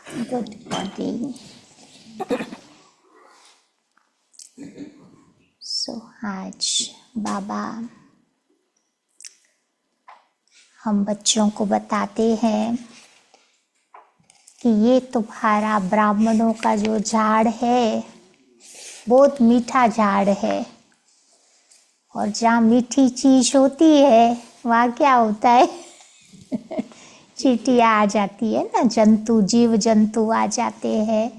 Good morning. आज बाबा हम बच्चों को बताते हैं कि ये तुम्हारा ब्राह्मणों का जो झाड़ है बहुत मीठा झाड़ है, और जहाँ मीठी चीज होती है वहाँ क्या होता है चींटियाँ आ जाती है ना, जंतु जीव जंतु आ जाते हैं।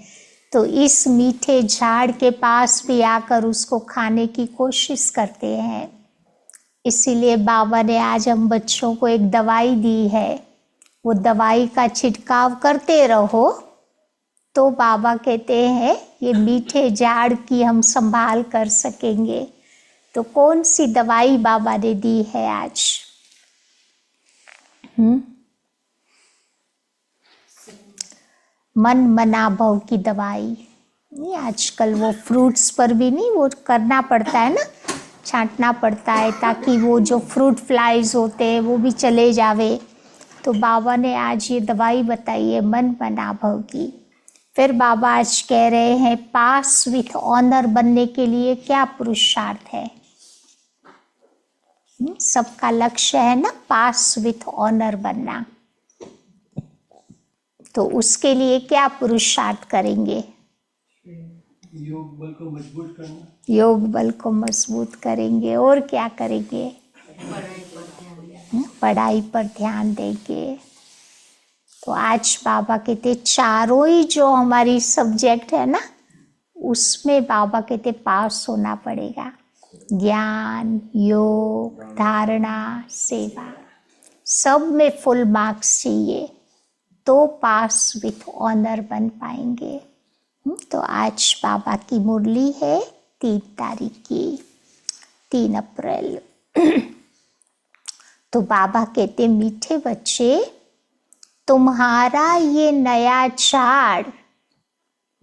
तो इस मीठे झाड़ के पास भी आकर उसको खाने की कोशिश करते हैं। इसीलिए बाबा ने आज हम बच्चों को एक दवाई दी है, वो दवाई का छिड़काव करते रहो तो बाबा कहते हैं ये मीठे झाड़ की हम संभाल कर सकेंगे। तो कौन सी दवाई बाबा ने दी है आज? मन मना भव की दवाई। नहीं, आजकल वो फ्रूट्स पर भी नहीं, वो करना पड़ता है ना, छांटना पड़ता है ताकि वो जो फ्रूट फ्लाइज होते हैं वो भी चले जावे। तो बाबा ने आज ये दवाई बताई है मन मना भव की। फिर बाबा आज कह रहे हैं पास विथ ऑनर बनने के लिए क्या पुरुषार्थ है। सबका लक्ष्य है ना पास विथ ऑनर बनना, तो उसके लिए क्या पुरुषार्थ करेंगे? योग बल को मजबूत करना। योग बल को मजबूत करेंगे, और क्या करेंगे? पढ़ाई पर ध्यान देंगे। तो आज बाबा कहते चारों ही जो हमारी सब्जेक्ट है ना, उसमें बाबा कहते पास होना पड़ेगा। ज्ञान, योग, धारणा, सेवा, सब में फुल मार्क्स चाहिए तो पास विथ ऑनर बन पाएंगे। तो आज बाबा की मुरली है 3 तारीख की, 3 अप्रैल। तो बाबा कहते मीठे बच्चे, तुम्हारा ये नया झाड़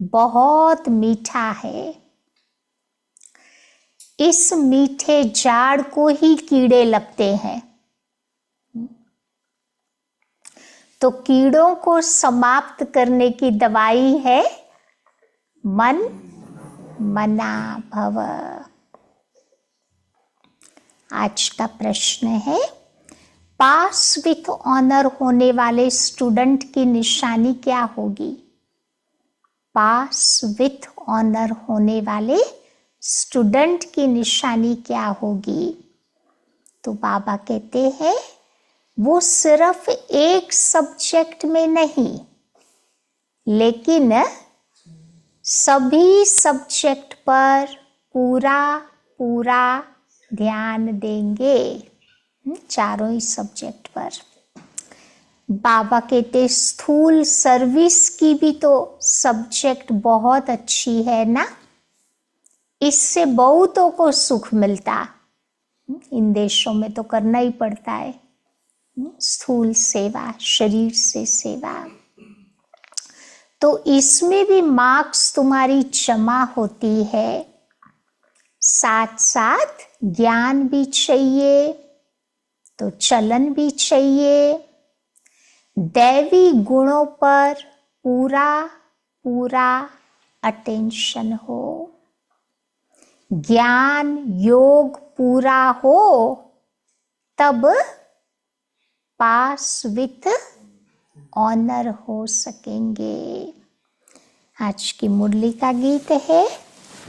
बहुत मीठा है। इस मीठे झाड़ को ही कीड़े लगते हैं, तो कीड़ों को समाप्त करने की दवाई है मन मना भव। आज का प्रश्न है पास विथ ऑनर होने वाले स्टूडेंट की निशानी क्या होगी? पास विथ ऑनर होने वाले स्टूडेंट की निशानी क्या होगी? तो बाबा कहते हैं वो सिर्फ एक सब्जेक्ट में नहीं, लेकिन सभी सब्जेक्ट पर पूरा पूरा ध्यान देंगे, चारों ही सब्जेक्ट पर। बाबा कहते स्थूल सर्विस की भी तो सब्जेक्ट बहुत अच्छी है ना, इससे बहुतों को सुख मिलता। इन देशों में तो करना ही पड़ता है स्थूल सेवा, शरीर से सेवा। तो इसमें भी मार्क्स तुम्हारी जमा होती है, साथ साथ ज्ञान भी चाहिए, तो चलन भी चाहिए। दैवी गुणों पर पूरा पूरा अटेंशन हो, ज्ञान योग पूरा हो, तब पास विथ ऑनर हो सकेंगे। आज की मुरली का गीत है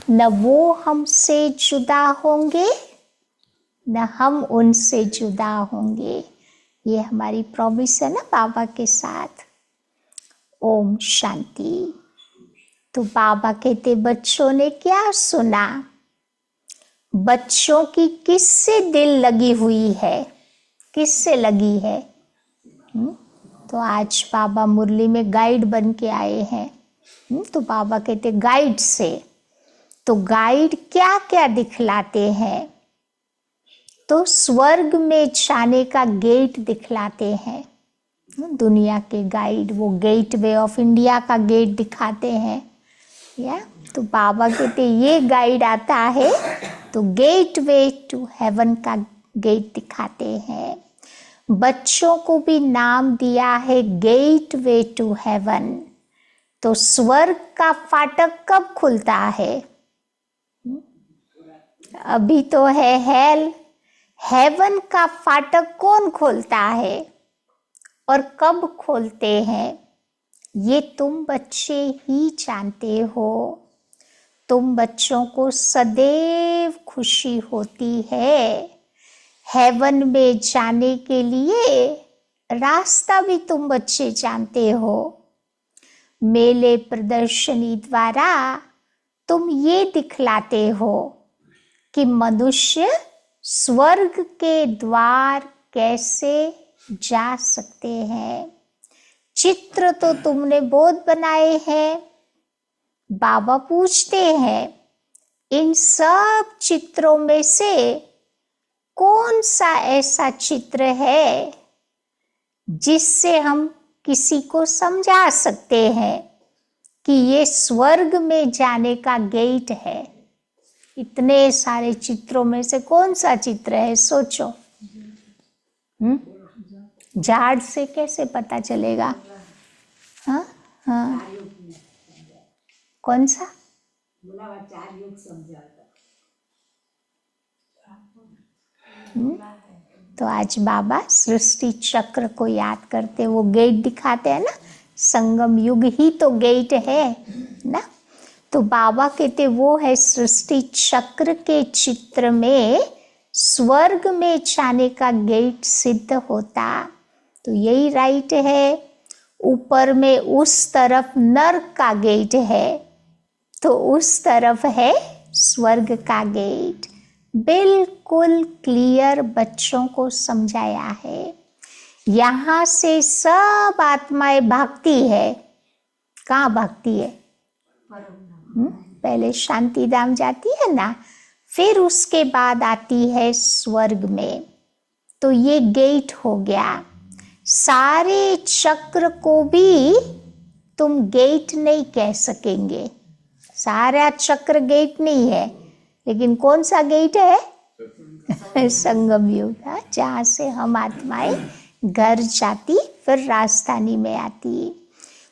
न वो हमसे जुदा होंगे न हम उनसे जुदा होंगे। ये हमारी प्रॉमिस है ना बाबा के साथ। ओम शांति। तो बाबा कहते बच्चों ने क्या सुना? बच्चों की किससे दिल लगी हुई है? किससे लगी है? तो आज बाबा मुरली में गाइड बन के आए हैं। तो बाबा कहते गाइड से, तो गाइड क्या क्या दिखलाते हैं? तो स्वर्ग में जाने का गेट दिखलाते हैं। दुनिया के गाइड वो गेट वे ऑफ इंडिया का गेट दिखाते हैं या, तो बाबा कहते ये गाइड आता है तो गेट वे टू हेवन का गेट दिखाते हैं। बच्चों को भी नाम दिया है गेट वे टू हेवन। तो स्वर्ग का फाटक कब खुलता है? अभी तो है हेल। हेवन का फाटक कौन खोलता है और कब खोलते हैं? ये तुम बच्चे ही जानते हो। तुम बच्चों को सदैव खुशी होती है। हेवन में जाने के लिए रास्ता भी तुम बच्चे जानते हो। मेले प्रदर्शनी द्वारा तुम ये दिखलाते हो कि मनुष्य स्वर्ग के द्वार कैसे जा सकते हैं। चित्र तो तुमने बहुत बनाए हैं। बाबा पूछते हैं, इन सब चित्रों में से कौन सा ऐसा चित्र है जिससे हम किसी को समझा सकते हैं कि ये स्वर्ग में जाने का गेट है? इतने सारे चित्रों में से कौन सा चित्र है? सोचो। झाड़ से कैसे पता चलेगा? हाँ हाँ, कौन सा? तो आज बाबा सृष्टि चक्र को याद करते, वो गेट दिखाते हैं ना, संगम युग ही तो गेट है ना। तो बाबा कहते वो है सृष्टि चक्र के चित्र में स्वर्ग में जाने का गेट सिद्ध होता। तो यही राइट है। ऊपर में उस तरफ नर्क का गेट है, तो उस तरफ है स्वर्ग का गेट। बिल्कुल क्लियर बच्चों को समझाया है। यहाँ से सब आत्माएं भागती है। कहाँ भागती है? पहले शांति धाम जाती है ना, फिर उसके बाद आती है स्वर्ग में। तो ये गेट हो गया। सारे चक्र को भी तुम गेट नहीं कह सकेंगे। सारा चक्र गेट नहीं है, लेकिन कौन सा गेट है? संगम युग, जहाँ से हम आत्माएं घर जाती, फिर राजधानी में आती।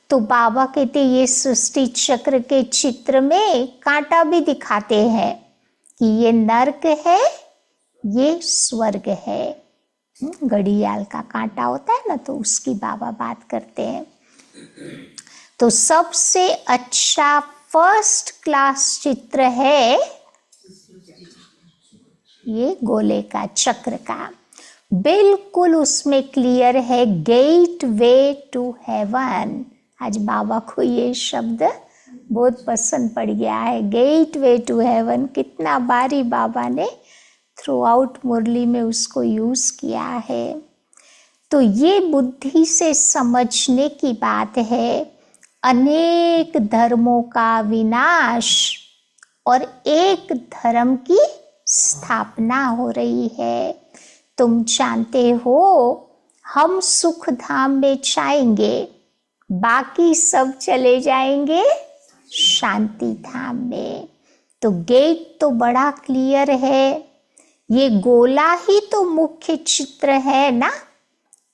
तो बाबा कहते ये सृष्टि चक्र के चित्र में कांटा भी दिखाते हैं कि ये नर्क है, ये स्वर्ग है। घड़ियाल का कांटा होता है ना, तो उसकी बाबा बात करते हैं। तो सबसे अच्छा फर्स्ट क्लास चित्र है ये गोले का, चक्र का। बिल्कुल उसमें क्लियर है, गेट वे टू हेवन। आज बाबा को ये शब्द बहुत पसंद पड़ गया है, गेट वे टू हेवन। कितना बारी बाबा ने थ्रू आउट मुरली में उसको यूज किया है। तो ये बुद्धि से समझने की बात है। अनेक धर्मों का विनाश और एक धर्म की स्थापना हो रही है। तुम जानते हो हम सुख धाम में जाएंगे, बाकी सब चले जाएंगे शांति धाम में। तो गेट तो बड़ा क्लियर है। ये गोला ही तो मुख्य चित्र है ना।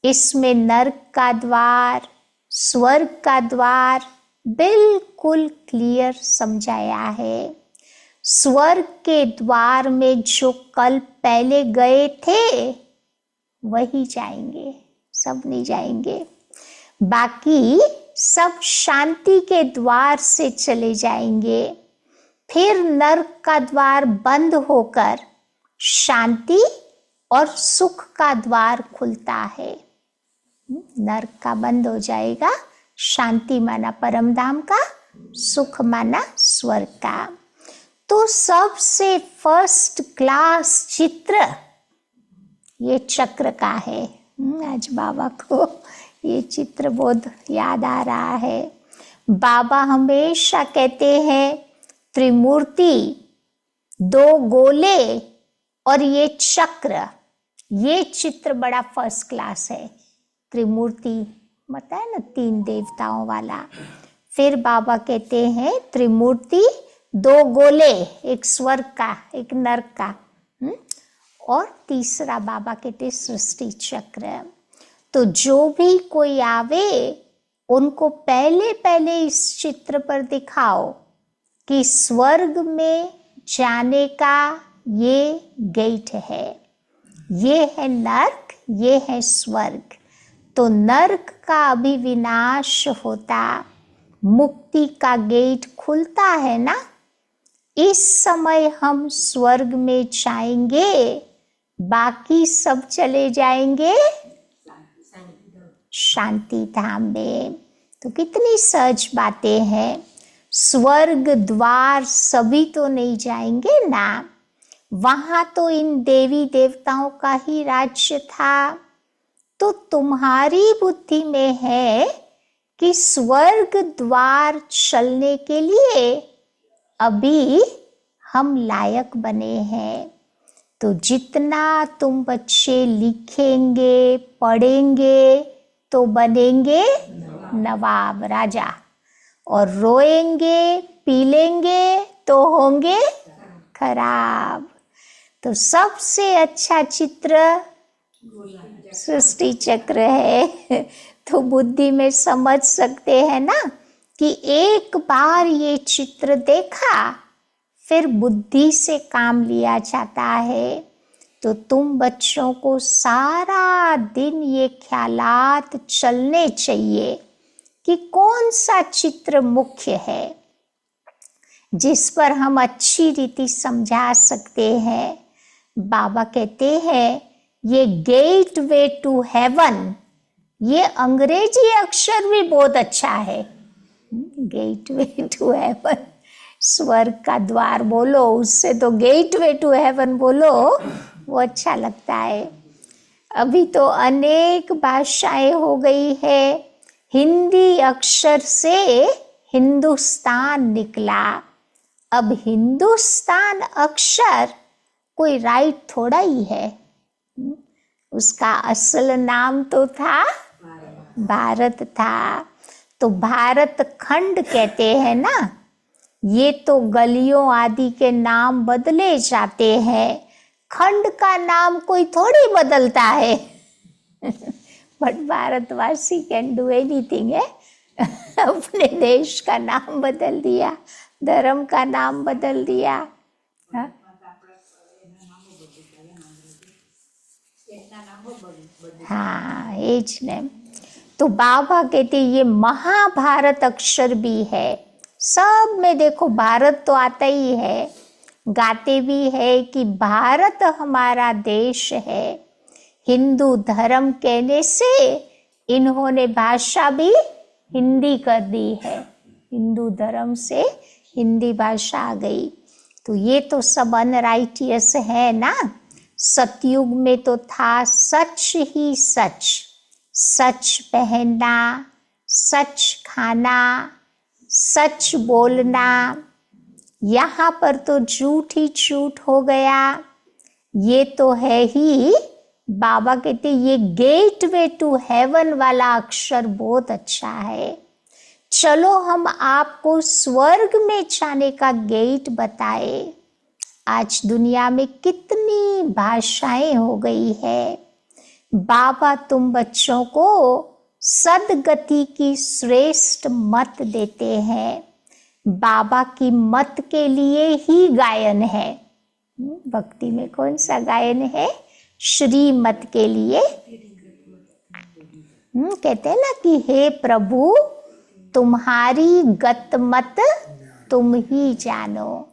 इसमें नर्क का द्वार, स्वर्ग का द्वार बिल्कुल क्लियर समझाया है। स्वर्ग के द्वार में जो कल पहले गए थे वही जाएंगे, सब नहीं जाएंगे। बाकी सब शांति के द्वार से चले जाएंगे। फिर नर्क का द्वार बंद होकर शांति और सुख का द्वार खुलता है। नर्क का बंद हो जाएगा, शांति माना परम धाम का, सुख माना स्वर्ग का। तो सबसे फर्स्ट क्लास चित्र ये चक्र का है। आज बाबा को ये चित्र बहुत याद आ रहा है। बाबा हमेशा कहते हैं त्रिमूर्ति, दो गोले और ये चक्र, ये चित्र बड़ा फर्स्ट क्लास है। त्रिमूर्ति मतलब है ना, तीन देवताओं वाला। फिर बाबा कहते हैं त्रिमूर्ति, दो गोले, एक स्वर्ग का एक नर्क का, और तीसरा बाबा कहते सृष्टि चक्र। तो जो भी कोई आवे उनको पहले पहले इस चित्र पर दिखाओ कि स्वर्ग में जाने का ये गेट है, ये है नर्क, ये है स्वर्ग। तो नर्क का अभी विनाश होता, मुक्ति का गेट खुलता है ना, इस समय हम स्वर्ग में जाएंगे, बाकी सब चले जाएंगे शांति धाम में। तो कितनी सहज बातें हैं। स्वर्ग द्वार सभी तो नहीं जाएंगे ना, वहां तो इन देवी देवताओं का ही राज्य था। तो तुम्हारी बुद्धि में है कि स्वर्ग द्वार चलने के लिए अभी हम लायक बने हैं। तो जितना तुम बच्चे लिखेंगे, पढ़ेंगे, तो बनेंगे नवाब, राजा, और रोएंगे, पी लेंगे तो होंगे खराब। तो सबसे अच्छा चित्र सृष्टि चक्र है। तो बुद्धि में समझ सकते हैं ना कि एक बार ये चित्र देखा फिर बुद्धि से काम लिया जाता है। तो तुम बच्चों को सारा दिन ये ख्यालात चलने चाहिए कि कौन सा चित्र मुख्य है जिस पर हम अच्छी रीति समझा सकते हैं। बाबा कहते हैं ये गेट वे टू हेवन, ये अंग्रेजी अक्षर भी बहुत अच्छा है। गेट वे टू हेवन, स्वर्ग का द्वार बोलो, उससे तो गेट वे टू हेवन बोलो, वो अच्छा लगता है। अभी तो अनेक भाषाएं हो गई है, हिंदी अक्षर से हिंदुस्तान निकला। अब हिंदुस्तान अक्षर कोई राइट थोड़ा ही है, उसका असल नाम तो था भारत था। तो भारत खंड कहते हैं ना, ये तो गलियों आदि के नाम बदले जाते हैं, खंड का नाम कोई थोड़ी बदलता है। बट भारतवासी कैन डू एनीथिंग है। अपने देश का नाम बदल दिया, धर्म का नाम बदल दिया। हाँ, एज ने। तो बाबा कहते ये महाभारत अक्षर भी है, सब में देखो भारत तो आता ही है, गाते भी है कि भारत हमारा देश है। हिंदू धर्म कहने से इन्होंने भाषा भी हिंदी कर दी है, हिंदू धर्म से हिंदी भाषा आ गई। तो ये तो सब अनराइटियस है ना। सतयुग में तो था सच ही सच, सच पहनना, सच खाना, सच बोलना। यहाँ पर तो झूठ ही झूठ हो गया। ये तो है ही, बाबा कहते ये गेट वे टू हेवन वाला अक्षर बहुत अच्छा है। चलो हम आपको स्वर्ग में जाने का गेट बताए। आज दुनिया में कितनी भाषाएं हो गई है। बाबा तुम बच्चों को सदगति की श्रेष्ठ मत देते हैं। बाबा की मत के लिए ही गायन है। भक्ति में कौन सा गायन है? श्रीमत के लिए। कहते हैं ना कि हे प्रभु तुम्हारी गत मत तुम ही जानो।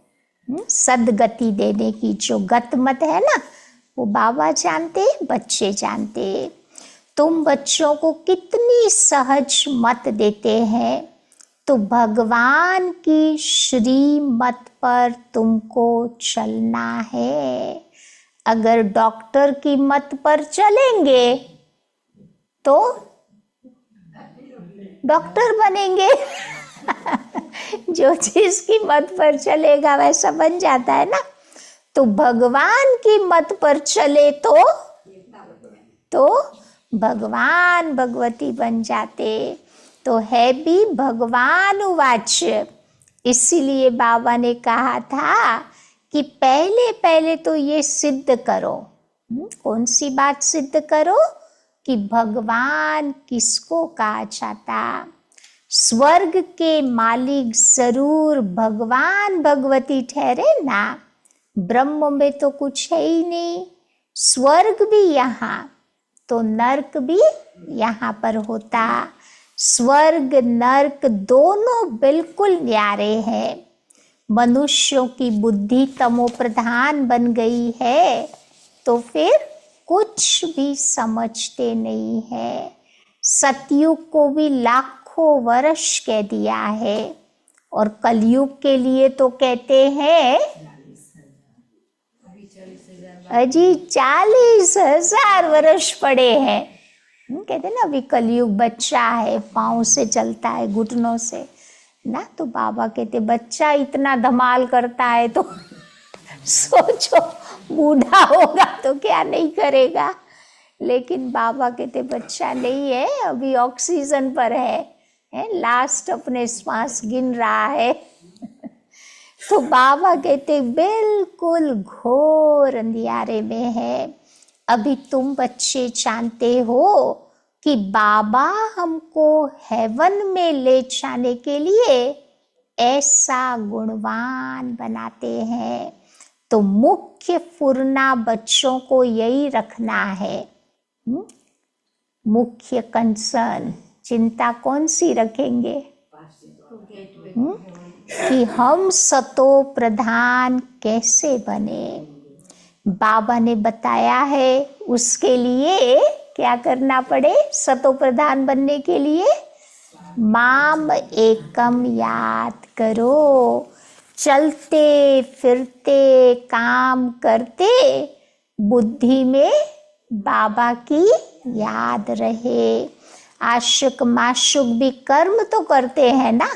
सदगति देने की जो गत मत है ना, वो बाबा जानते, बच्चे जानते। तुम बच्चों को कितनी सहज मत देते हैं। तो भगवान की श्रीमत पर तुमको चलना है। अगर डॉक्टर की मत पर चलेंगे तो डॉक्टर बनेंगे। जो जिसकी मत पर चलेगा वैसा बन जाता है ना। तो भगवान की मत पर चले तो भगवान भगवती बन जाते। तो है भी भगवान उवाच। इसीलिए बाबा ने कहा था कि पहले पहले तो ये सिद्ध करो। कौन सी बात सिद्ध करो? कि भगवान किसको कहा जाता। स्वर्ग के मालिक जरूर भगवान भगवती ठहरे ना। ब्रह्म में तो कुछ है ही नहीं। स्वर्ग भी यहाँ तो नर्क भी यहाँ पर होता। स्वर्ग नर्क दोनों बिल्कुल न्यारे हैं। मनुष्यों की बुद्धि तमो प्रधान बन गई है तो फिर कुछ भी समझते नहीं है। सतयुग को भी लाखों वर्ष कह दिया है और कलयुग के लिए तो कहते हैं अजी 40,000 वर्ष पड़े हैं। कहते ना अभी कलयुग बच्चा है, पाँव से चलता है, घुटनों से ना। तो बाबा कहते बच्चा इतना धमाल करता है तो सोचो बूढ़ा होगा तो क्या नहीं करेगा। लेकिन बाबा कहते बच्चा नहीं है, अभी ऑक्सीजन पर है, लास्ट अपने श्वास गिन रहा है। तो बाबा कहते बिल्कुल घोर अंधियारे में है। अभी तुम बच्चे जानते हो कि बाबा हमको हेवन में ले जाने के लिए ऐसा गुणवान बनाते हैं। तो मुख्य फुरना बच्चों को यही रखना है। मुख्य कंसर्न, चिंता कौन सी रखेंगे कि हम सतो प्रधान कैसे बने। बाबा ने बताया है उसके लिए क्या करना पड़े। सतो प्रधान बनने के लिए माम एकम याद करो। चलते फिरते काम करते बुद्धि में बाबा की याद रहे। आशिक माशुक भी कर्म तो करते हैं ना,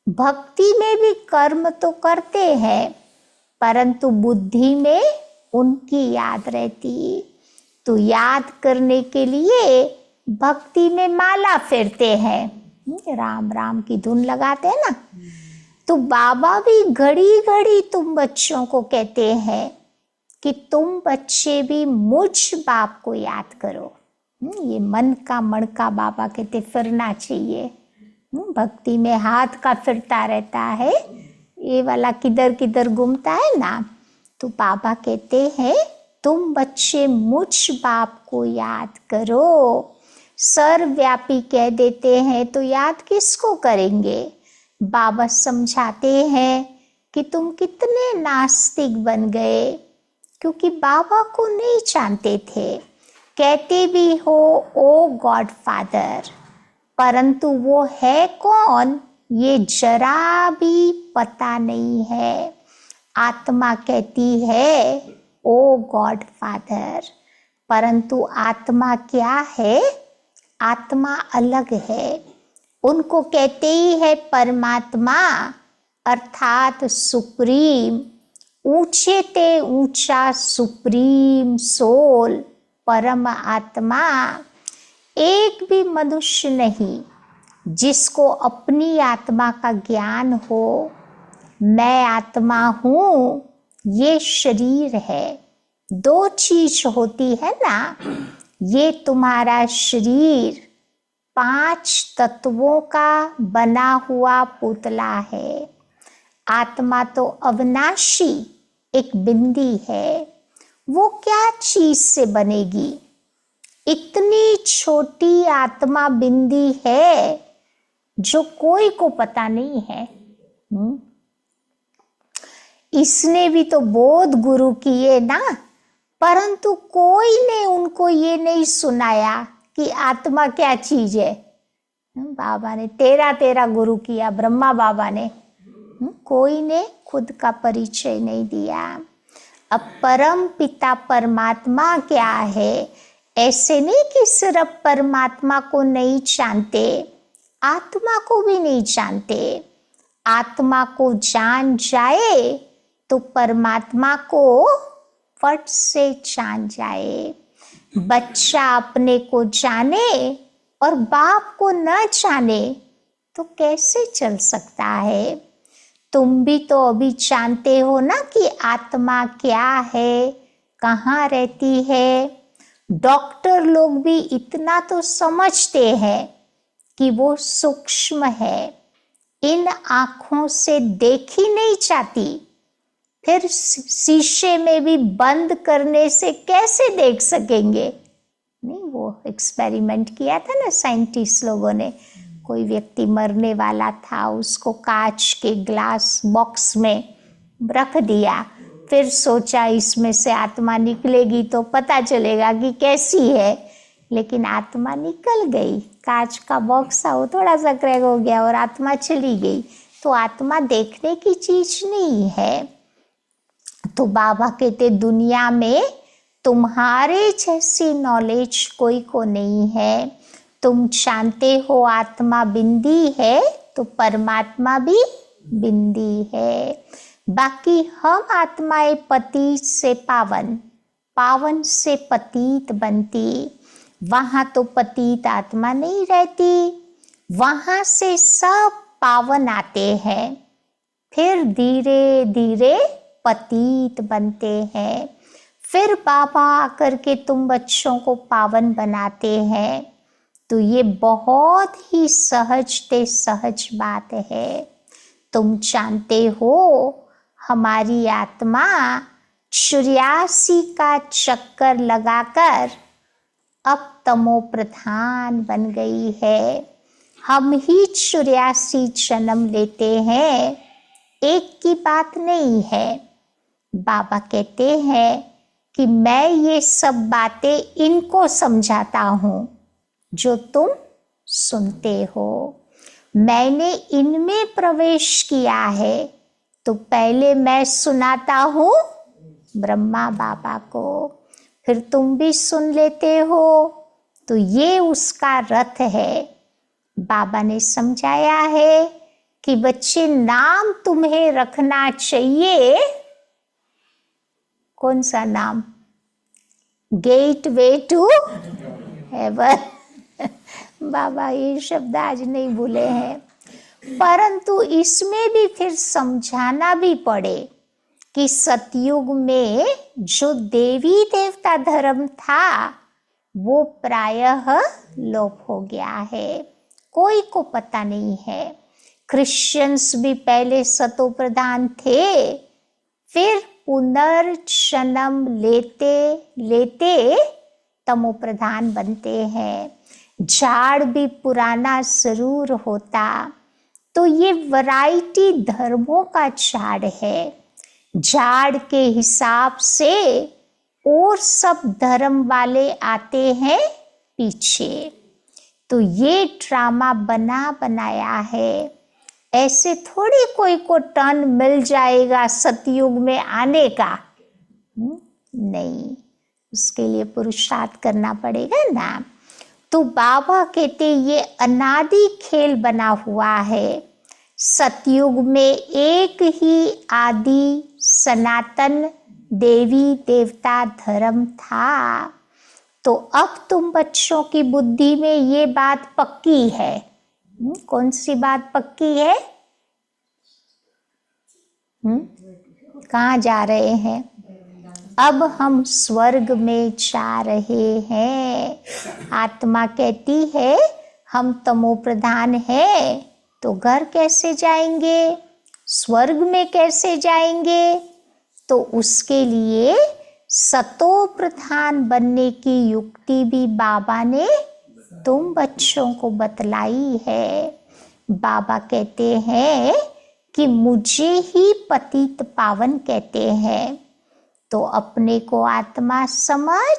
भक्ति में भी कर्म तो करते हैं, परंतु बुद्धि में उनकी याद रहती। तो याद करने के लिए भक्ति में माला फेरते हैं, राम राम की धुन लगाते हैं ना। तो बाबा भी घड़ी घड़ी तुम बच्चों को कहते हैं कि तुम बच्चे भी मुझ बाप को याद करो। ये मन का मणका बाबा कहते फिरना चाहिए। भक्ति में हाथ का फिरता रहता है, ये वाला किधर किधर घूमता है ना। तो बाबा कहते हैं तुम बच्चे मुझ बाप को याद करो। सर्वव्यापी कह देते हैं तो याद किसको करेंगे। बाबा समझाते हैं कि तुम कितने नास्तिक बन गए, क्योंकि बाबा को नहीं जानते थे। कहते भी हो ओ गॉड फादर, परंतु वो है कौन ये जरा भी पता नहीं है। आत्मा कहती है ओ गॉड फादर, परंतु आत्मा क्या है। आत्मा अलग है। उनको कहते ही है परमात्मा अर्थात सुप्रीम, ऊंचे ते ऊंचा सुप्रीम सोल परम आत्मा। एक भी मनुष्य नहीं जिसको अपनी आत्मा का ज्ञान हो। मैं आत्मा हूँ, ये शरीर है। दो चीज होती है ना, ये तुम्हारा शरीर 5 तत्वों का बना हुआ पुतला है। आत्मा तो अविनाशी एक बिंदी है, वो क्या चीज से बनेगी। इतनी छोटी आत्मा बिंदी है जो कोई को पता नहीं है। इसने भी तो बोध गुरु किए ना, परंतु कोई ने उनको ये नहीं सुनाया कि आत्मा क्या चीज है। बाबा ने तेरा गुरु किया, ब्रह्मा बाबा ने, कोई ने खुद का परिचय नहीं दिया। अब परम पिता परमात्मा क्या है, ऐसे नहीं कि सिर्फ परमात्मा को नहीं जानते, आत्मा को भी नहीं जानते। आत्मा को जान जाए तो परमात्मा को फट से जान जाए। बच्चा अपने को जाने और बाप को न जाने तो कैसे चल सकता है। तुम भी तो अभी जानते हो ना कि आत्मा क्या है, कहाँ रहती है। डॉक्टर लोग भी इतना तो समझते हैं कि वो सूक्ष्म है, इन आँखों से देखी नहीं जाती, फिर शीशे में भी बंद करने से कैसे देख सकेंगे? नहीं, वो एक्सपेरिमेंट किया था ना साइंटिस्ट लोगों ने। कोई व्यक्ति मरने वाला था, उसको कांच के ग्लास बॉक्स में रख दिया, फिर सोचा इसमें से आत्मा निकलेगी तो पता चलेगा कि कैसी है, लेकिन आत्मा निकल गई। कांच का बॉक्स था वो थोड़ा सा क्रैक हो गया और आत्मा चली गई। तो आत्मा देखने की चीज नहीं है। तो बाबा कहते दुनिया में तुम्हारे जैसी नॉलेज कोई को नहीं है। तुम जानते हो आत्मा बिंदी है तो परमात्मा भी बिंदी है। बाकी हम आत्माएं पति से पावन, पावन से पतित बनती। वहाँ तो पतित आत्मा नहीं रहती, वहाँ से सब पावन आते हैं, फिर धीरे धीरे पतित बनते हैं। फिर बाबा आकर के तुम बच्चों को पावन बनाते हैं। तो ये बहुत ही सहजते सहज बात है। तुम जानते हो हमारी आत्मा 84 का चक्कर लगाकर अब तमो प्रधान बन गई है। हम ही 84 जन्म लेते हैं, एक की बात नहीं है। बाबा कहते हैं कि मैं ये सब बातें इनको समझाता हूँ जो तुम सुनते हो। मैंने इनमें प्रवेश किया है, तो पहले मैं सुनाता हूँ ब्रह्मा बाबा को, फिर तुम भी सुन लेते हो। तो ये उसका रथ है। बाबा ने समझाया है कि बच्चे नाम तुम्हें रखना चाहिए। कौन सा नाम? Gateway to heaven. बाबा ये शब्द आज नहीं भूले हैं, परंतु इसमें भी फिर समझाना भी पड़े कि सतयुग में जो देवी देवता धर्म था वो प्रायः लोप हो गया है, कोई को पता नहीं है। क्रिश्चियंस भी पहले सतो प्रधान थे, फिर पुनर्जन्म लेते लेते तमो प्रधान बनते हैं। झाड़ भी पुराना जरूर होता, तो ये वैरायटी धर्मों का झाड़ है। झाड़ के हिसाब से और सब धर्म वाले आते हैं पीछे। तो ये ड्रामा बना बनाया है। ऐसे थोड़ी कोई को टर्न मिल जाएगा सतयुग में आने का, नहीं, उसके लिए पुरुषार्थ करना पड़ेगा ना। तो बाबा कहते ये अनादि खेल बना हुआ है। सतयुग में एक ही आदि सनातन देवी देवता धर्म था। तो अब तुम बच्चों की बुद्धि में ये बात पक्की है। कौन सी बात पक्की है? कहाँ जा रहे हैं? अब हम स्वर्ग में जा रहे हैं। आत्मा कहती है हम तमो प्रधान हैं, तो घर कैसे जाएंगे, स्वर्ग में कैसे जाएंगे? तो उसके लिए सतो प्रधान बनने की युक्ति भी बाबा ने तुम बच्चों को बतलाई है। बाबा कहते हैं कि मुझे ही पतित पावन कहते हैं, तो अपने को आत्मा समझ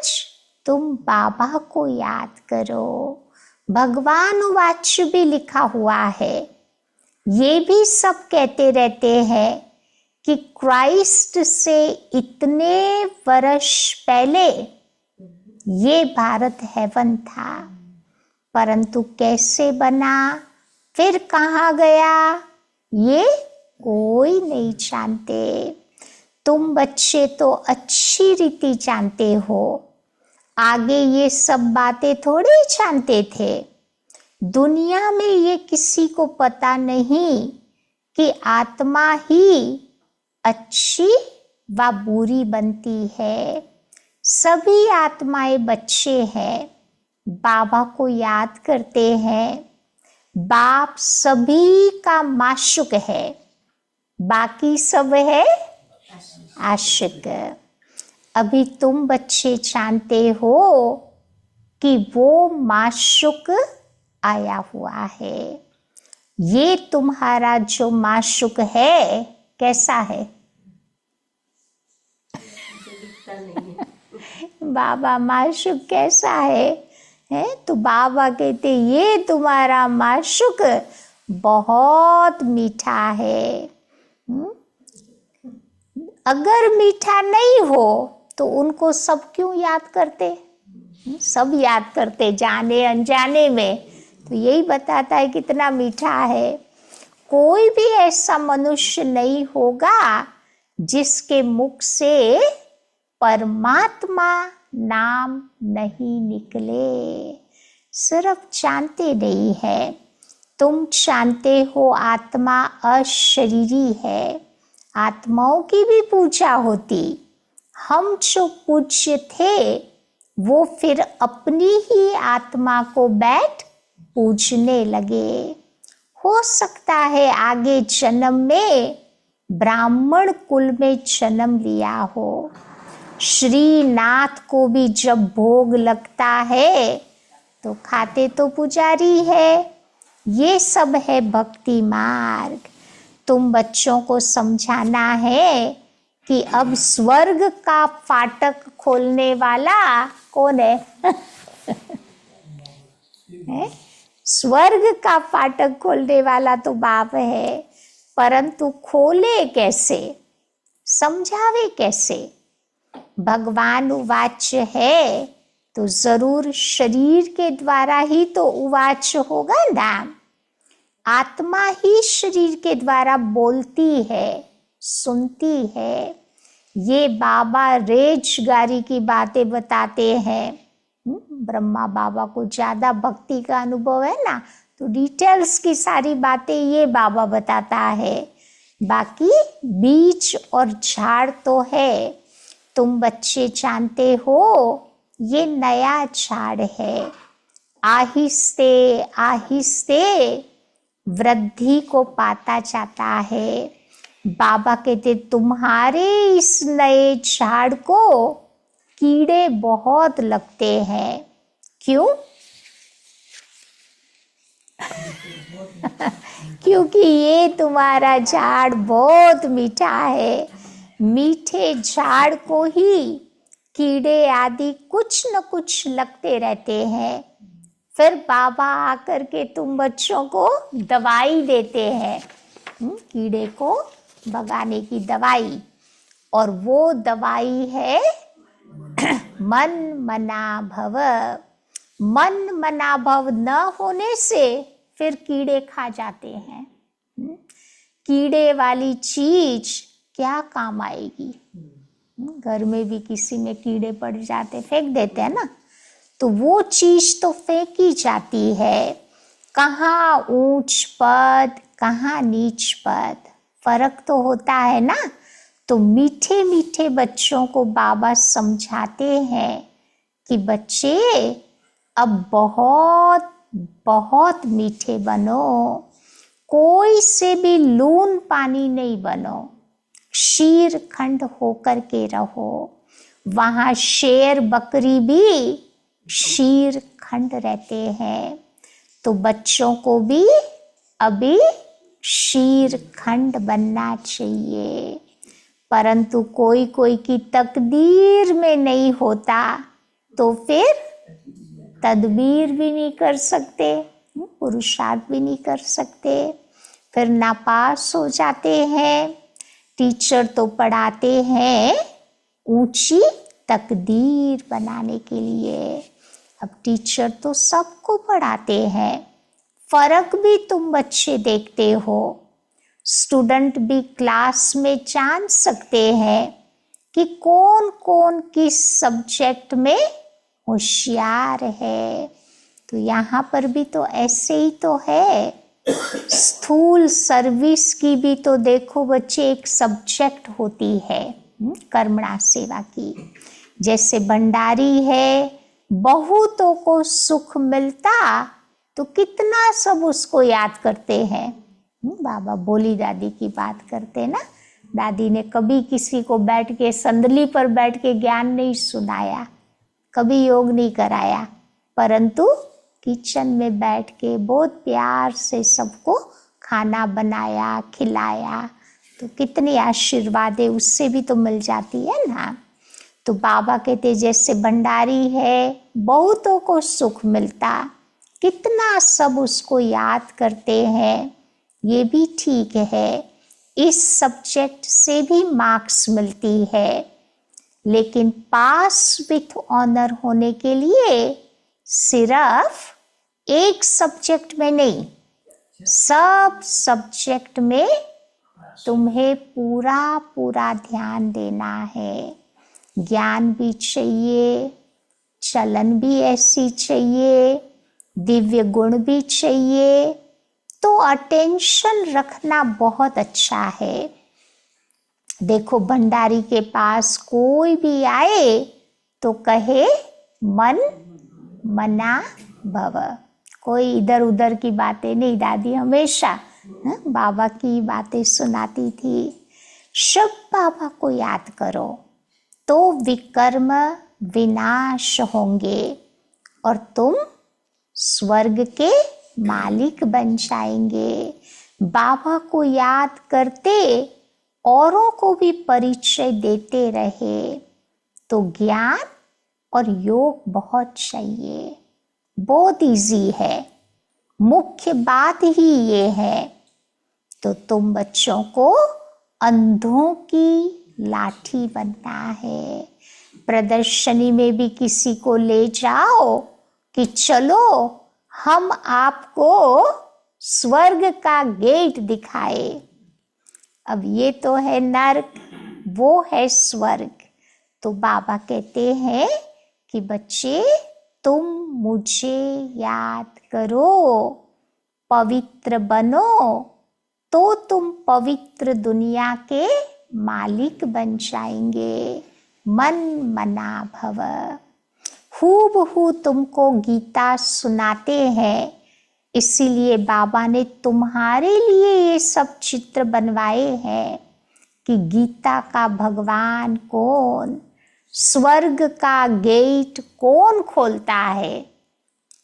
तुम बाबा को याद करो। भगवान वाच भी लिखा हुआ है। ये भी सब कहते रहते हैं कि क्राइस्ट से इतने वर्ष पहले ये भारत हेवन था, परंतु कैसे बना, फिर कहाँ गया, ये कोई नहीं जानते। तुम बच्चे तो अच्छी रीति जानते हो, आगे ये सब बातें थोड़ी जानते थे। दुनिया में ये किसी को पता नहीं कि आत्मा ही अच्छी व बुरी बनती है। सभी आत्माएं बच्चे हैं, बाबा को याद करते हैं। बाप सभी का माशुक है, बाकी सब है आशिक। अभी तुम बच्चे जानते हो कि वो माशुक आया हुआ है। ये तुम्हारा जो माशुक है कैसा है? बाबा माशुक कैसा है? तो बाबा कहते ये तुम्हारा माशुक बहुत मीठा है। अगर मीठा नहीं हो तो उनको सब क्यों याद करते? सब याद करते जाने अनजाने में, तो यही बताता है कितना मीठा है। कोई भी ऐसा मनुष्य नहीं होगा जिसके मुख से परमात्मा नाम नहीं निकले। सिर्फ जानते नहीं है, तुम जानते हो आत्मा अशरीरी है। आत्माओं की भी पूजा होती। हम जो पूज्य थे वो फिर अपनी ही आत्मा को बैठ पूजने लगे। हो सकता है आगे जन्म में ब्राह्मण कुल में जन्म लिया हो। श्रीनाथ को भी जब भोग लगता है तो खाते तो पुजारी है। ये सब है भक्ति मार्ग। तुम बच्चों को समझाना है कि अब स्वर्ग का फाटक खोलने वाला कौन है? है? स्वर्ग का फाटक खोलने वाला तो बाप है, परंतु खोले कैसे, समझावे कैसे? भगवान उवाच है तो जरूर शरीर के द्वारा ही तो उवाच होगा ना। आत्मा ही शरीर के द्वारा बोलती है, सुनती है। ये बाबा रेजगारी की बातें बताते हैं। ब्रह्मा बाबा को ज्यादा भक्ति का अनुभव है ना, तो डिटेल्स की सारी बातें ये बाबा बताता है। बाकी बीज और झाड़ तो है, तुम बच्चे जानते हो ये नया झाड़ है। आहिस्ते आहिस्ते वृद्धि को पाता जाता है। बाबा कहते तुम्हारे इस नए झाड़ को कीड़े बहुत लगते हैं। क्यों? क्योंकि ये तुम्हारा झाड़ बहुत मीठा है। मीठे झाड़ को ही कीड़े आदि कुछ न कुछ लगते रहते हैं। फिर बाबा आकर के तुम बच्चों को दवाई देते हैं, कीड़े को भगाने की दवाई। और वो दवाई है मन मना भव। मन मना भव न होने से फिर कीड़े खा जाते हैं। कीड़े वाली चीज क्या काम आएगी? घर में भी किसी में कीड़े पड़ जाते, फेंक देते हैं ना, तो वो चीज तो फेंकी जाती है। कहाँ ऊंच पद, कहाँ नीच पद, फर्क तो होता है ना। तो मीठे मीठे बच्चों को बाबा समझाते हैं कि बच्चे अब बहुत बहुत मीठे बनो, कोई से भी लून पानी नहीं बनो, शीर खंड होकर के रहो। वहां शेर बकरी भी शीर खंड रहते हैं। तो बच्चों को भी अभी शीर खंड बनना चाहिए, परंतु कोई कोई की तकदीर में नहीं होता तो फिर तदबीर भी नहीं कर सकते, पुरुषार्थ भी नहीं कर सकते, फिर नापास हो जाते हैं। टीचर तो पढ़ाते हैं ऊंची तकदीर बनाने के लिए। अब टीचर तो सबको पढ़ाते हैं। फर्क भी तुम बच्चे देखते हो। स्टूडेंट भी क्लास में जान सकते हैं कि कौन कौन किस सब्जेक्ट में होशियार है। तो यहाँ पर भी तो ऐसे ही तो है। स्थूल सर्विस की भी तो देखो बच्चे एक सब्जेक्ट होती है, कर्मणा सेवा की। जैसे भंडारी है, बहुतों को सुख मिलता तो कितना सब उसको याद करते हैं। बाबा बोली दादी की बात करते ना, दादी ने कभी किसी को बैठ के संदली पर बैठ के ज्ञान नहीं सुनाया, कभी योग नहीं कराया, परंतु किचन में बैठ के बहुत प्यार से सबको खाना बनाया, खिलाया। तो कितनी आशीर्वादें उससे भी तो मिल जाती है ना। तो बाबा कहते जैसे भंडारी है, बहुतों को सुख मिलता, कितना सब उसको याद करते हैं, ये भी ठीक है। इस सब्जेक्ट से भी मार्क्स मिलती है, लेकिन पास विथ ऑनर होने के लिए सिर्फ एक सब्जेक्ट में नहीं, सब सब्जेक्ट में तुम्हें पूरा पूरा ध्यान देना है। ज्ञान भी चाहिए, चलन भी ऐसी चाहिए, दिव्य गुण भी चाहिए। तो अटेंशन रखना बहुत अच्छा है। देखो भंडारी के पास कोई भी आए तो कहे मन मना भव, कोई इधर उधर की बातें नहीं। दादी हमेशा बाबा की बातें सुनाती थी। सब बाबा को याद करो तो विकर्म विनाश होंगे और तुम स्वर्ग के मालिक बन जाएंगे। बाबा को याद करते औरों को भी परिचय देते रहे तो ज्ञान और योग बहुत चाहिए। बहुत इजी है, मुख्य बात ही ये है। तो तुम बच्चों को अंधों की लाठी बनना है। प्रदर्शनी में भी किसी को ले जाओ कि चलो हम आपको स्वर्ग का गेट दिखाए। अब ये तो है नर्क, वो है स्वर्ग। तो बाबा कहते हैं कि बच्चे तुम मुझे याद करो, पवित्र बनो तो तुम पवित्र दुनिया के मालिक बन जाएंगे। मन मना भव। हूबहू तुमको गीता सुनाते हैं, इसीलिए बाबा ने तुम्हारे लिए ये सब चित्र बनवाए हैं कि गीता का भगवान कौन, स्वर्ग का गेट कौन खोलता है।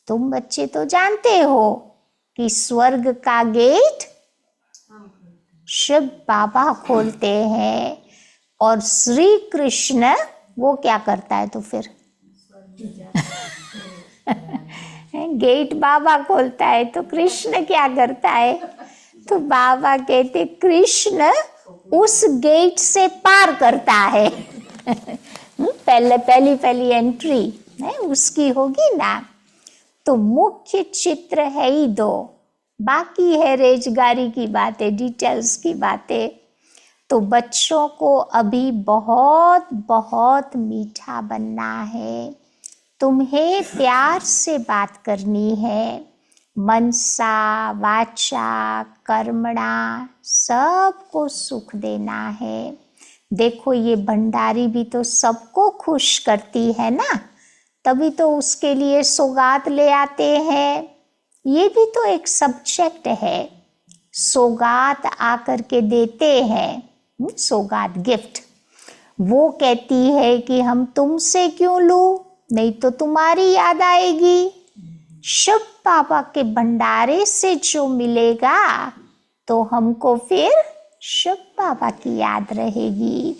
तुम बच्चे तो जानते हो कि स्वर्ग का गेट शिव बाबा खोलते हैं और श्री कृष्ण वो क्या करता है। तो फिर गेट बाबा खोलता है तो कृष्ण क्या करता है। तो बाबा कहते कृष्ण उस गेट से पार करता है। पहली एंट्री है उसकी होगी ना। तो मुख्य चित्र है ही दो, बाकी है रेजगारी की बातें, डिटेल्स की बातें। तो बच्चों को अभी बहुत बहुत मीठा बनना है। तुम्हें प्यार से बात करनी है, मनसा वाचा कर्मणा सबको सुख देना है। देखो ये भंडारी भी तो सबको खुश करती है ना, तभी तो उसके लिए सौगात ले आते हैं। ये भी तो एक सब्जेक्ट है, सौगात आकर के देते हैं, सौगात गिफ्ट। वो कहती है कि हम तुमसे क्यों लूं, नहीं तो तुम्हारी याद आएगी। शिव बाबा के भंडारे से जो मिलेगा तो हमको फिर शिव बाबा की याद रहेगी।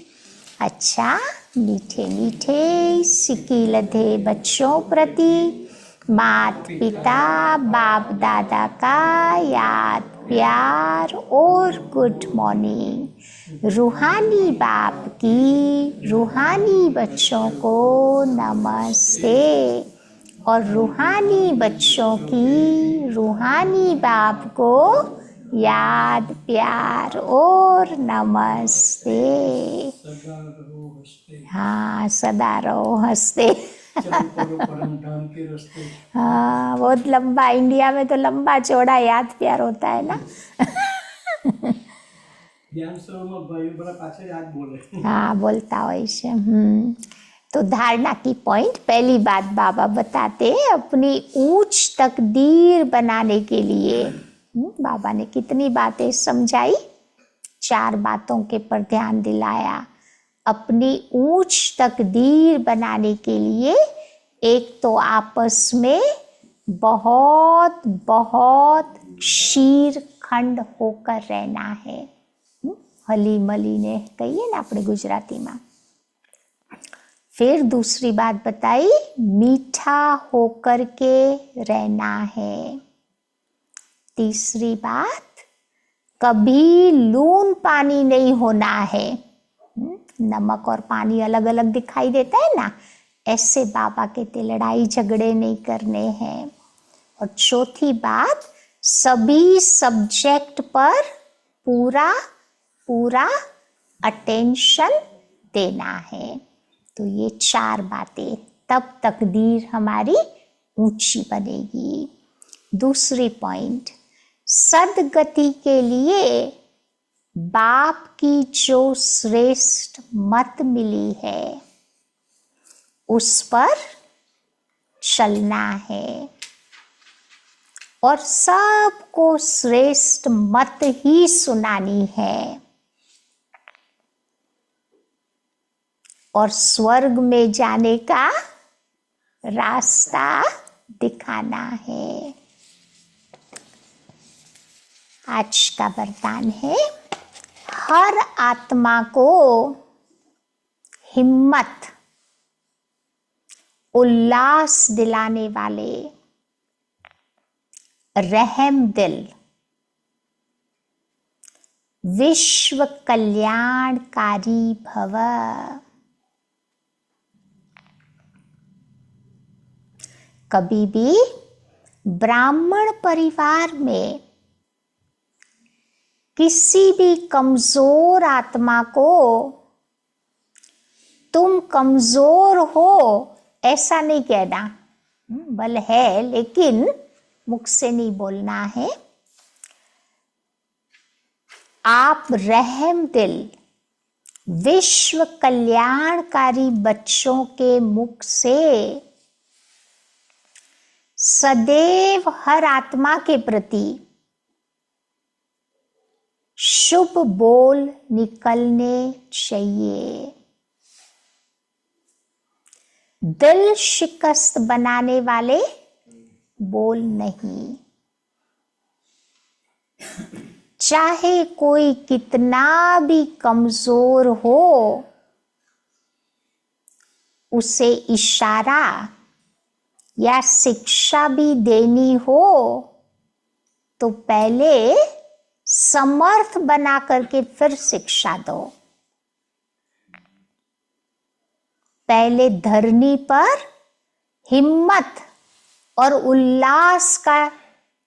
अच्छा मीठे मीठे सिक्की लधे बच्चों प्रति मात पिता बाप दादा का याद प्यार और गुड मॉर्निंग। रूहानी बाप की रूहानी बच्चों को नमस्ते और रूहानी बच्चों की रूहानी बाप को याद प्यार और नमस्ते। सदा रहो हंसते, हाँ सदा रहो हंसते। चल पड़ो परम धाम के रास्ते। हाँ बहुत लंबा, इंडिया में तो लंबा चौड़ा याद प्यार होता है ना। ધ્યાન સરોમાં ભાઈ બરા પાછળ યાદ બોલે. हाँ बोलता હોય છે। तो धारणा की पॉइंट, पहली बात बाबा बताते हैं अपनी ऊंच तकदीर बनाने के लिए। बाबा ने कितनी बातें समझाई, 4 बातों के पर ध्यान दिलाया। अपनी ऊंच तकदीर बनाने के लिए एक तो आपस में बहुत बहुत शीरखंड होकर रहना है। हली मली ने कहिए ना अपने गुजराती में। फिर दूसरी बात बताई, मीठा होकर के रहना है। तीसरी बात, कभी लून पानी नहीं होना है। नमक और पानी अलग अलग दिखाई देता है ना, ऐसे बाबा कहते लड़ाई झगड़े नहीं करने हैं। और चौथी बात, सभी सब्जेक्ट पर पूरा पूरा अटेंशन देना है। तो ये 4 बातें, तब तकदीर हमारी ऊंची बनेगी। दूसरी पॉइंट, सदगति के लिए बाप की जो श्रेष्ठ मत मिली है उस पर चलना है और सबको श्रेष्ठ मत ही सुनानी है और स्वर्ग में जाने का रास्ता दिखाना है। आज का वरदान है, हर आत्मा को हिम्मत, उल्लास दिलाने वाले रहम दिल, विश्व कल्याणकारी भव। कभी भी ब्राह्मण परिवार में किसी भी कमजोर आत्मा को तुम कमजोर हो ऐसा नहीं कहना। बल है लेकिन मुख से नहीं बोलना है। आप रहम दिल, विश्व कल्याणकारी बच्चों के मुख से सदैव हर आत्मा के प्रति शुभ बोल निकलने चाहिए। दिल शिकस्त बनाने वाले बोल नहीं। चाहे कोई कितना भी कमजोर हो, उसे इशारा या शिक्षा भी देनी हो तो पहले समर्थ बना करके फिर शिक्षा दो। पहले धरनी पर हिम्मत और उल्लास का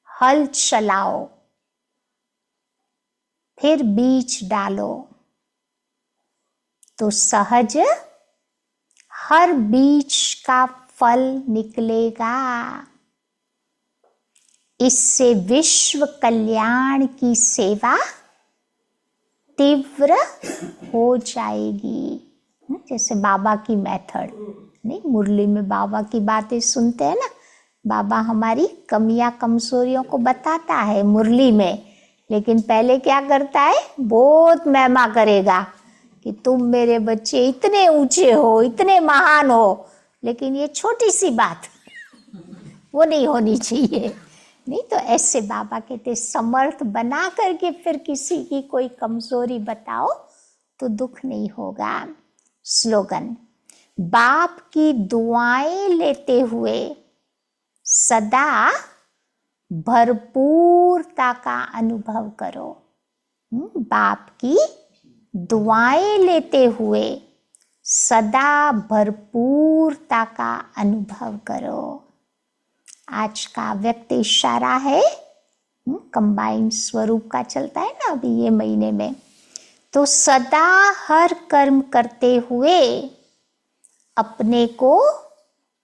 हल चलाओ, फिर बीज डालो तो सहज हर बीज का फल निकलेगा। इससे विश्व कल्याण की सेवा तीव्र हो जाएगी। जैसे बाबा की मेथड, नहीं मुरली में बाबा की बातें सुनते हैं ना, बाबा हमारी कमियां कमजोरियों को बताता है मुरली में, लेकिन पहले क्या करता है, बहुत महिमा करेगा कि तुम मेरे बच्चे इतने ऊंचे हो, इतने महान हो, लेकिन ये छोटी सी बात वो नहीं होनी चाहिए। नहीं तो ऐसे बाबा कहते समर्थ बना करके फिर किसी की कोई कमजोरी बताओ तो दुख नहीं होगा। स्लोगन, बाप की दुआएं लेते हुए सदा भरपूरता का अनुभव करो। बाप की दुआएं लेते हुए सदा भरपूरता का अनुभव करो। आज का व्यक्त इशारा है, कंबाइंड स्वरूप का चलता है ना अभी ये महीने में, तो सदा हर कर्म करते हुए अपने को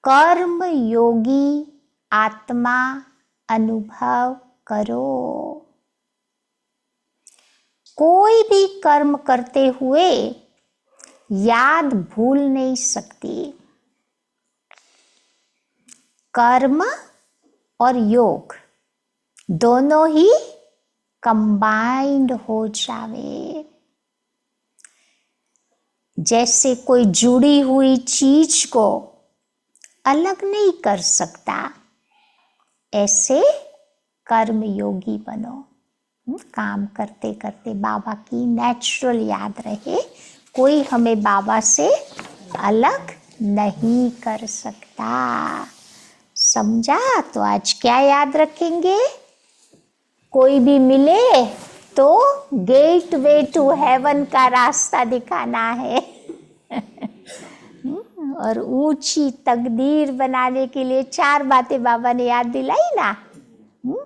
कर्म योगी आत्मा अनुभव करो। कोई भी कर्म करते हुए याद भूल नहीं सकती। कर्म और योग दोनों ही कंबाइंड हो जावे। जैसे कोई जुड़ी हुई चीज को अलग नहीं कर सकता, ऐसे कर्म योगी बनो। काम करते करते बाबा की नेचुरल याद रहे, कोई हमें बाबा से अलग नहीं कर सकता। समझा? तो आज क्या याद रखेंगे? कोई भी मिले तो गेट वे टू हेवन का रास्ता दिखाना है। और ऊंची तकदीर बनाने के लिए 4 बातें बाबा ने याद दिलाई ना।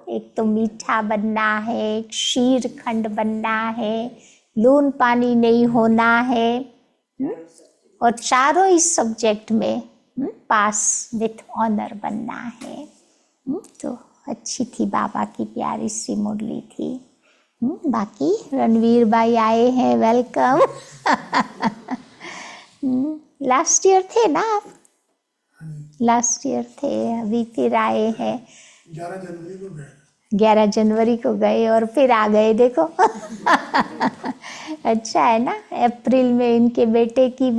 एक तो मीठा बनना है, शीर खंड बनना है, लून पानी नहीं होना है, और चारों इस सब्जेक्ट में पास विथ ऑनर बनना है। तो अच्छी थी, बाबा की प्यारी सी मुरली थी। बाकी रणवीर भाई आए हैं, वेलकम। लास्ट ईयर थे ना आप? लास्ट ईयर थे, अभी फिर आए हैं। 11 जनवरी को गए और फिर आ गए, देखो। अच्छा है ना। अप्रैल में इनके बेटे की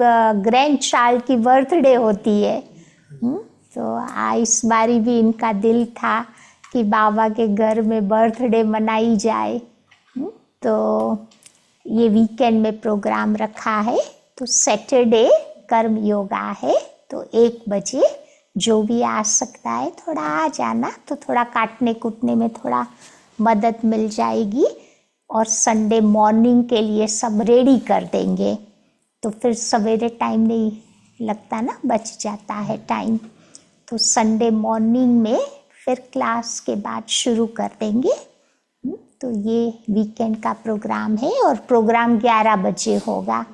ग्रैंड चाइल्ड की बर्थडे होती है। तो इस बारी भी इनका दिल था कि बाबा के घर में बर्थडे मनाई जाए। तो ये वीकेंड में प्रोग्राम रखा है। तो सैटरडे कर्म योगा है, तो 1 बजे जो भी आ सकता है थोड़ा आ जाना, तो थोड़ा काटने कूटने में थोड़ा मदद मिल जाएगी। और संडे मॉर्निंग के लिए सब रेडी कर देंगे, तो फिर सवेरे टाइम नहीं लगता ना, बच जाता है टाइम। तो संडे मॉर्निंग में फिर क्लास के बाद शुरू कर देंगे। तो ये वीकेंड का प्रोग्राम है और प्रोग्राम 11 बजे होगा।